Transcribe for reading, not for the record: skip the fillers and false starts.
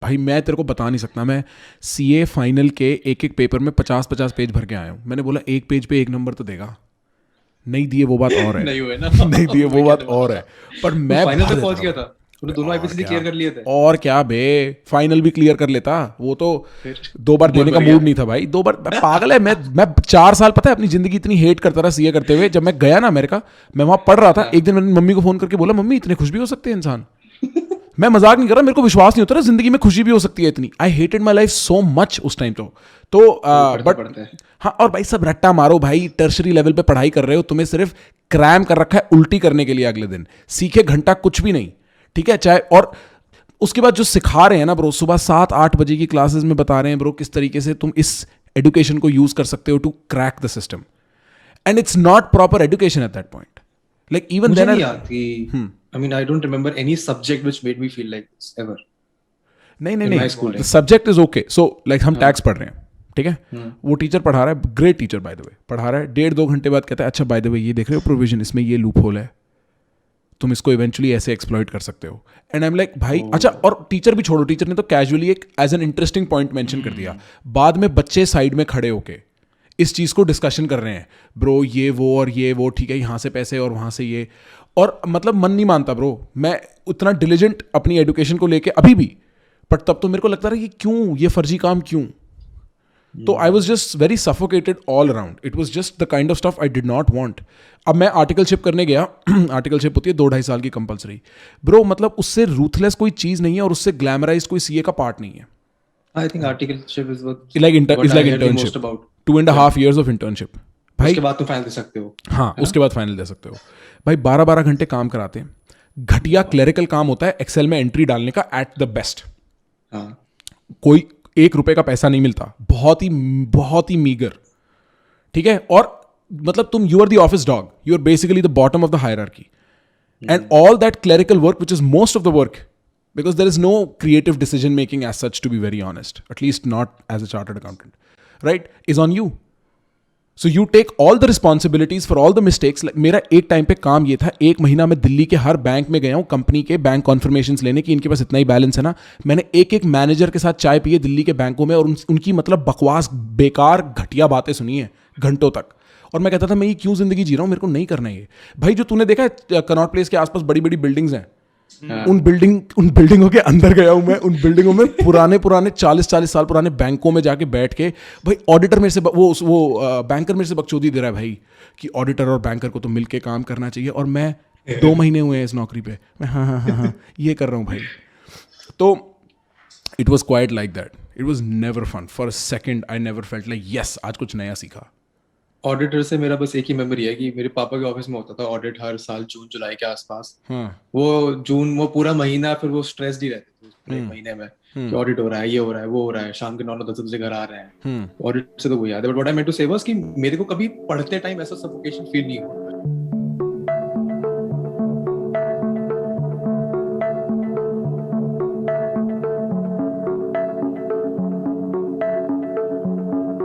भाई मैं तेरे को बता नहीं सकता, मैं सीए फाइनल के एक एक पेपर में 50-50 पेज भर के आया हूँ। मैंने बोला एक पेज पे एक नंबर तो देगा, नहीं दिए वो बात और है। नहीं हुए ना। नहीं दिए वो मैं बात कहने वाला और है, था, पर तू मैं फाइनल भर तक देता पहुंच था गया भाई। था, तूने अरे दोनों और आईपीसीडी क्या, क्लियर कर लिए थे। और क्या बे, फाइनल भी क्लियर कर लेता वो तो। फिर 2 बार मन देने का भर गया। मूड नहीं था भाई, 2 बार पागल है। मैं 4 साल पता है अपनी जिंदगी इतनी हेट करता रहा सीए करते हुए। जब मैं गया ना अमेरिका, मैं वहां पढ़ रहा था, हाँ। एक दिन मैंने मम्मी को फोन करके बोला, मम्मी इतने खुश भी हो सकते हैं इंसान। मैं मजाक नहीं कर रहा, मेरे को विश्वास नहीं होता ना जिंदगी में खुशी भी हो सकती है इतनी। I hated my life so much उस टाइम तो वो भी पढ़ते बट पढ़ते। हाँ। और भाई सब रट्टा मारो भाई, टर्शरी लेवल पे पढ़ाई कर रहे हो, तुम्हें सिर्फ क्रैम कर रखा है उल्टी करने के लिए अगले दिन, सीखे घंटा कुछ भी नहीं। ठीक है चाहे, और उसके बाद जो सिखा रहे हैं ना ब्रो, सुबह 7-8 बजे की क्लासेस में बता रहे हैं ब्रो किस तरीके से तुम इस एजुकेशन को यूज कर सकते हो to crack the system, and it's not proper education at that point. Like even मुझे देन नहीं याद कि, I mean I don't remember any subject which made me feel like this ever नहीं नहीं इन नहीं, my schooling. Subject is okay. So like हम हाँ। Tax पढ़ रहे हैं, ठीक है, वो टीचर पढ़ा रहा है, great teacher by the way, पढ़ा रहा है, 1.5-2 घंटे बाद कहता है अच्छा बाय द वे ये देख रहे हो प्रोविजन, इसमें ये लूप होल है, तुम इसको इवेंचुअली ऐसे एक्सप्लॉइट कर सकते हो। एंड आई एम लाइक भाई अच्छा, और टीचर भी छोड़ो, टीचर ने तो कैजुअली एक as an interesting point mention कर दिया। बाद में बच्चे साइड में खड़े होके इस चीज को डिस्कशन कर रहे हैं, ब्रो ये वो और ये वो, ठीक है यहां से पैसे और वहां से ये, और मतलब मन नहीं मानता ब्रो, मैं उतना डिलीजेंट अपनी एजुकेशन को लेके अभी भी, बट तब तो मेरे को लगता रहा कि क्यों ये फर्जी काम क्यों। तो I was just very suffocated all around, it was just the kind of stuff I did not want. अब मैं आर्टिकलशिप करने गया आर्टिकलशिप होती है 2-2.5 साल की कंपलसरी ब्रो, मतलब उससे रूथलेस कोई चीज़ नहीं है और उससे ग्लैमराइज कोई सीए का पार्ट नहीं है। I think articleship is is what like I heard the internship, most about. Two and या हाफ ईयर्स ऑफ इंटर्नशिप भाई। उसके बाद तुम फाइनल दे सकते हो, हाँ है ना? उसके बाद फाइनल दे सकते हो भाई। 12-12 घंटे काम कराते हैं, घटिया क्लेरिकल काम होता है एक्सेल में एंट्री डालने का एट द बेस्ट। हाँ। कोई 1 रुपए का पैसा नहीं मिलता, बहुत ही मीगर, ठीक है। और मतलब तुम you are the office dog, you are basically the bottom of the hierarchy, and all that clerical work which is most of the work, because there is no creative decision making as such, to be very honest, at least not as a chartered accountant, right, is on you. So you take all the responsibilities for all the mistakes. Like मेरा एक time पे काम ये था, 1 महीना मैं दिल्ली के हर bank में गया हूँ कंपनी के बैंक कॉन्फर्मेशंस लेने की, इनके पास इतना ही बैलेंस है ना। मैंने एक एक मैनेजर के साथ चाय पी है दिल्ली के बैंकों में, और उनकी मतलब बकवास बेकार घटिया बातें सुनी है घंटों तक, और मैं कहता था मैं ये क्यों जिंदगी जी रहा हूँ, मेरे को नहीं करना ये। भाई जो तूने देखा है कनॉट प्लेस के आसपास बड़ी बड़ी बिल्डिंग्स हैं, हाँ। उन बिल्डिंगों के अंदर गया हूं मैं, उन बिल्डिंगों में पुराने 40-40 साल पुराने बैंकों में जाके बैठ के, भाई ऑडिटर मेरे से वो बैंकर मेरे से बकचोदी दे रहा है भाई कि ऑडिटर और बैंकर को तो मिलके काम करना चाहिए, और मैं 2 महीने हुए हैं इस नौकरी पे, मैं हाँ हाँ हाँ हाँ ये कर रहा हूँ भाई। तो it was quite like that, it was never fun for a second, I never felt like yes आज कुछ नया सीखा। ऑडिटर से मेरा बस एक ही मेमोरी है कि मेरे पापा के ऑफिस में होता था ऑडिट हर साल जून जुलाई के आसपास। हाँ। वो पूरा महीना फिर वो स्ट्रेस्ड ही रहते थे उस पूरे महीने में कि ऑडिट हो रहा है, ये हो रहा है, वो हो रहा है, शाम के 9-10 बजे घर आ रहे हैं। ऑडिट से तो वो याद है, but what I meant to say was कि मेरे को कभी पढ़ते टाइम ऐसा सफोकेशन फील नहीं हुआ।